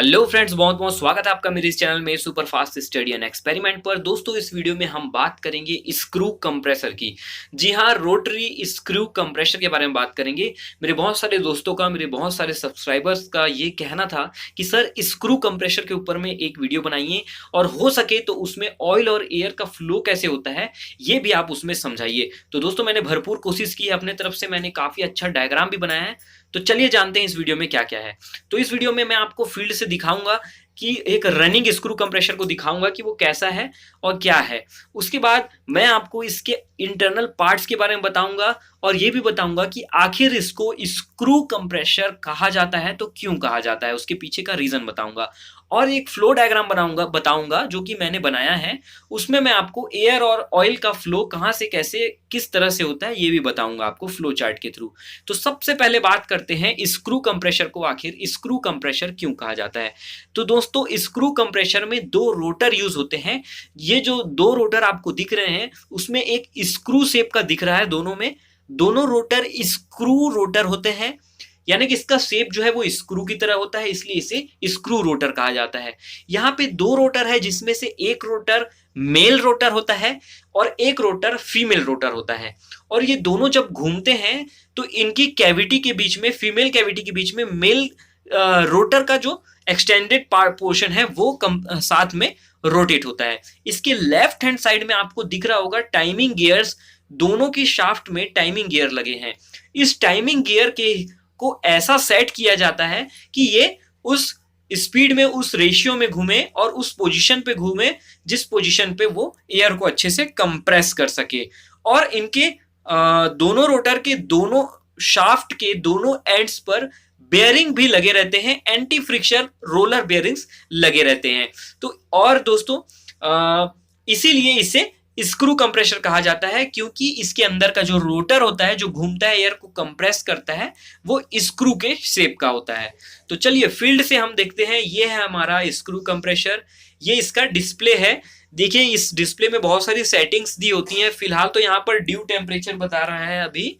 Hello friends, बहुत बहुत स्वागत है आपका मेरे इस चैनल में super fast study and experiment पर। दोस्तों, इस वीडियो में हम बात करेंगे स्क्रू कंप्रेसर की। जी हाँ, रोटरी स्क्रू कंप्रेसर के बारे में बात करेंगे। मेरे बहुत सारे दोस्तों का, मेरे बहुत सारे सब्सक्राइबर्स का ये कहना था कि सर स्क्रू कंप्रेसर के ऊपर में एक वीडियो बनाइए और हो सके तो उसमें ऑयल और एयर का फ्लो कैसे होता है ये भी आप उसमें समझाइए। तो दोस्तों, मैंने भरपूर कोशिश की है अपने तरफ से, मैंने काफ़ी अच्छा डायग्राम भी बनाया है। तो चलिए जानते हैं इस वीडियो में क्या क्या है। तो इस वीडियो में मैं आपको फील्ड से दिखाऊंगा कि एक रनिंग स्क्रू कंप्रेसर को दिखाऊंगा कि वो कैसा है और क्या है। उसके बाद मैं आपको इसके इंटरनल पार्ट्स के बारे में बताऊंगा और ये भी बताऊंगा कि आखिर इसको स्क्रू कंप्रेसर कहा जाता है तो क्यों कहा जाता है, उसके पीछे का रीजन बताऊंगा। और एक फ्लो डायग्राम बताऊंगा जो कि मैंने बनाया है। उसमें मैं आपको एयर और ऑयल का फ्लो कहाँ से कैसे किस तरह से होता है ये भी बताऊंगा आपको फ्लो चार्ट के थ्रू। तो सबसे पहले बात करते हैं स्क्रू कंप्रेसर को, आखिर स्क्रू कंप्रेसर क्यों कहा जाता है। तो दोस्तों, स्क्रू कंप्रेसर में दो रोटर यूज होते हैं। ये जो दो रोटर आपको दिख रहे हैं उसमें एक स्क्रू शेप का दिख रहा है, दोनों में दोनों रोटर स्क्रू रोटर होते हैं। यानी कि इसका शेप जो है वो स्क्रू की तरह होता है, इसलिए इसे स्क्रू रोटर कहा जाता है। यहाँ पे दो रोटर है जिसमें से एक रोटर मेल रोटर होता है और एक रोटर फीमेल रोटर होता है। और ये दोनों जब घूमते हैं तो इनकी कैविटी के बीच में, फीमेल कैविटी के बीच में मेल रोटर का जो एक्सटेंडेड पोर्शन है वो साथ में रोटेट होता है। इसके लेफ्ट हैंड साइड में आपको दिख रहा होगा टाइमिंग गियर्स, दोनों की शाफ्ट में टाइमिंग गियर लगे हैं। इस टाइमिंग गियर के को ऐसा सेट किया जाता है कि ये उस स्पीड में, उस रेशियो में घूमे और उस पोजीशन पे घूमे जिस पोजीशन पे वो एयर को अच्छे से कंप्रेस कर सके। और इनके दोनों रोटर के दोनों शाफ्ट के दोनों एंड्स पर बेयरिंग भी लगे रहते हैं, एंटी फ्रिक्शन रोलर बेयरिंग्स लगे रहते हैं। तो और दोस्तों, इसीलिए इसे स्क्रू कंप्रेसर कहा जाता है, क्योंकि इसके अंदर का जो रोटर होता है जो घूमता है, एयर को कंप्रेस करता है, वो स्क्रू के शेप का होता है। तो चलिए फील्ड से हम देखते हैं। ये है हमारा स्क्रू कंप्रेसर, ये इसका डिस्प्ले है। देखिए इस डिस्प्ले में बहुत सारी सेटिंग्स दी होती हैं। फिलहाल तो यहाँ पर ड्यू टेम्परेचर बता रहा है अभी।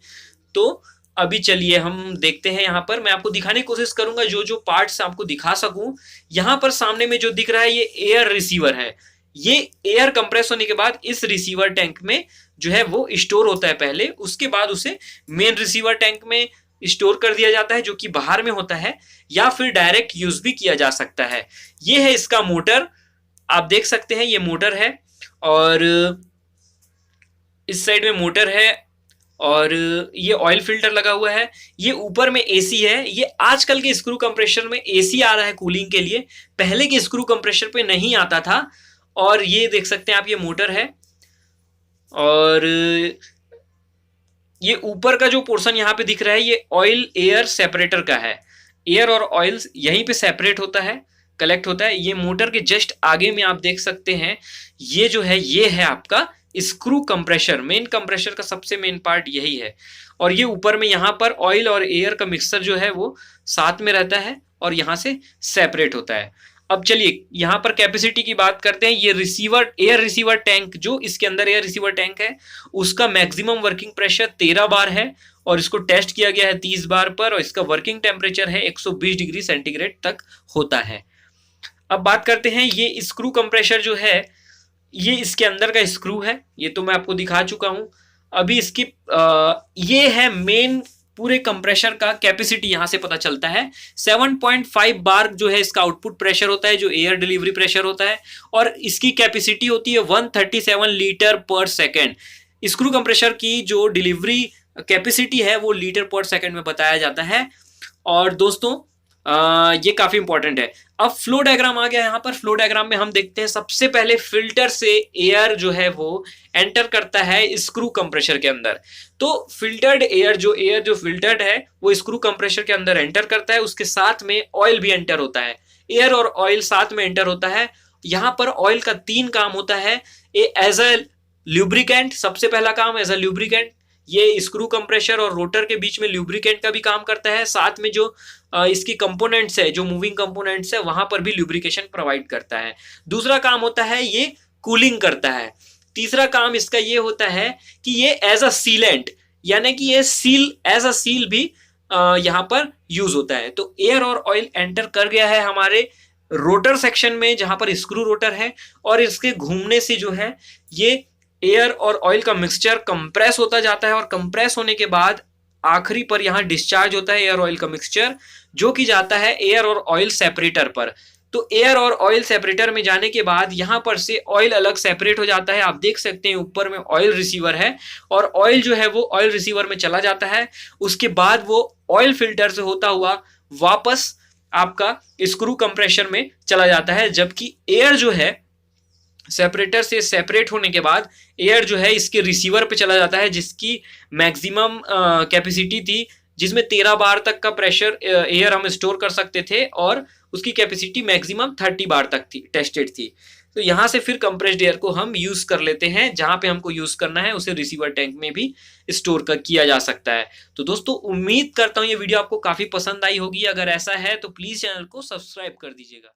तो अभी चलिए हम देखते हैं। यहाँ पर मैं आपको दिखाने की कोशिश करूंगा जो जो पार्ट्स आपको दिखा सकूं। यहाँ पर सामने में जो दिख रहा है ये एयर रिसीवर है। ये एयर कंप्रेस होने के बाद इस रिसीवर टैंक में जो है वो स्टोर होता है पहले, उसके बाद उसे मेन रिसीवर टैंक में स्टोर कर दिया जाता है जो कि बाहर में होता है, या फिर डायरेक्ट यूज भी किया जा सकता है। ये है इसका मोटर, आप देख सकते हैं ये मोटर है और इस साइड में मोटर है और ये ऑयल फिल्टर लगा हुआ है। ये ऊपर में एसी है। ये आजकल के स्क्रू कंप्रेसर में एसी आ रहा है कूलिंग के लिए, पहले के स्क्रू कंप्रेसर पे नहीं आता था। और ये देख सकते हैं आप, ये मोटर है और ये ऊपर का जो पोर्शन यहाँ पे दिख रहा है ये ऑयल एयर सेपरेटर का है। एयर और ऑयल यहीं पे सेपरेट होता है, कलेक्ट होता है। ये मोटर के जस्ट आगे में आप देख सकते हैं, ये जो है ये है आपका स्क्रू कंप्रेसर। मेन कंप्रेसर का सबसे मेन पार्ट यही है। और ये ऊपर में यहाँ पर ऑयल और एयर का मिक्सचर जो है वो साथ में रहता है और यहाँ से सेपरेट होता है। अब चलिए यहाँ पर कैपेसिटी की बात करते हैं। ये रिसीवर, एयर रिसीवर टैंक, जो इसके अंदर एयर रिसीवर टैंक है उसका मैक्सिमम वर्किंग प्रेशर 13 बार है और इसको टेस्ट किया गया है 30 बार पर, और इसका वर्किंग टेम्परेचर है 120 डिग्री सेंटीग्रेड तक होता है। अब बात करते हैं ये स्क्रू कंप्रेसर जो है, ये इसके अंदर का स्क्रू है, ये तो मैं आपको दिखा चुका हूं। अभी इसकी ये है मेन पूरे कंप्रेसर का कैपेसिटी, यहां से पता चलता है 7.5 बार जो है इसका आउटपुट प्रेशर होता है, जो एयर डिलीवरी प्रेशर होता है। और इसकी कैपेसिटी होती है 137 लीटर पर सेकेंड। स्क्रू कंप्रेसर की जो डिलीवरी कैपेसिटी है वो लीटर पर सेकेंड में बताया जाता है। और दोस्तों ये काफी इंपॉर्टेंट है। अब फ्लो डायग्राम आ गया। यहाँ पर फ्लो डायग्राम में हम देखते हैं सबसे पहले फिल्टर से एयर जो है वो एंटर करता है स्क्रू कंप्रेसर के अंदर। तो फिल्टर्ड एयर जो फिल्टर्ड है वो स्क्रू कंप्रेसर के अंदर एंटर करता है, उसके साथ में ऑयल भी एंटर होता है, एयर और ऑयल साथ में एंटर होता है। यहाँ पर ऑयल का 3 काम होता है। एज अ ल्यूब्रिकेंट, सबसे पहला काम एज अ ल्यूब्रिकेंट, ये स्क्रू कंप्रेसर और रोटर के बीच में ल्यूब्रिकेंट का भी काम करता है। साथ में जो इसकी कंपोनेंट्स है, जो मूविंग कंपोनेंट्स है, वहां पर भी ल्यूब्रिकेशन प्रोवाइड करता है। दूसरा काम होता है ये कूलिंग करता है। तीसरा काम इसका ये होता है कि ये एज अ सीलेंट, यानी कि ये सील, एज अ सील भी यहाँ पर यूज होता है। तो एयर और ऑयल एंटर कर गया है हमारे रोटर सेक्शन में जहां पर स्क्रू रोटर है, और इसके घूमने से जो है ये एयर और ऑयल का मिक्सचर कंप्रेस होता जाता है, और कंप्रेस होने के बाद आखिरी पर यहां डिस्चार्ज होता है एयर ऑयल का मिक्सचर, जो कि जाता है एयर और ऑयल सेपरेटर पर। तो एयर और ऑयल सेपरेटर में जाने के बाद यहां पर से ऑयल अलग सेपरेट हो जाता है। आप देख सकते हैं ऊपर में ऑयल रिसीवर है, और ऑयल जो है वो ऑयल रिसीवर में चला जाता है। उसके बाद वो ऑयल फिल्टर से होता हुआ वापस आपका स्क्रू कंप्रेशर में चला जाता है, जबकि एयर जो है सेपरेटर से सेपरेट होने के बाद एयर जो है इसके रिसीवर पे चला जाता है, जिसकी मैक्सिमम कैपेसिटी थी, जिसमें 13 बार तक का प्रेशर एयर हम स्टोर कर सकते थे, और उसकी कैपेसिटी मैक्सिमम 30 बार तक थी, टेस्टेड थी। तो यहां से फिर कंप्रेस्ड एयर को हम यूज कर लेते हैं, जहां पे हमको यूज करना है उसे रिसीवर टैंक में भी स्टोर किया जा सकता है। तो दोस्तों उम्मीद करता हूं ये वीडियो आपको काफी पसंद आई होगी। अगर ऐसा है तो प्लीज चैनल को सब्सक्राइब कर दीजिएगा।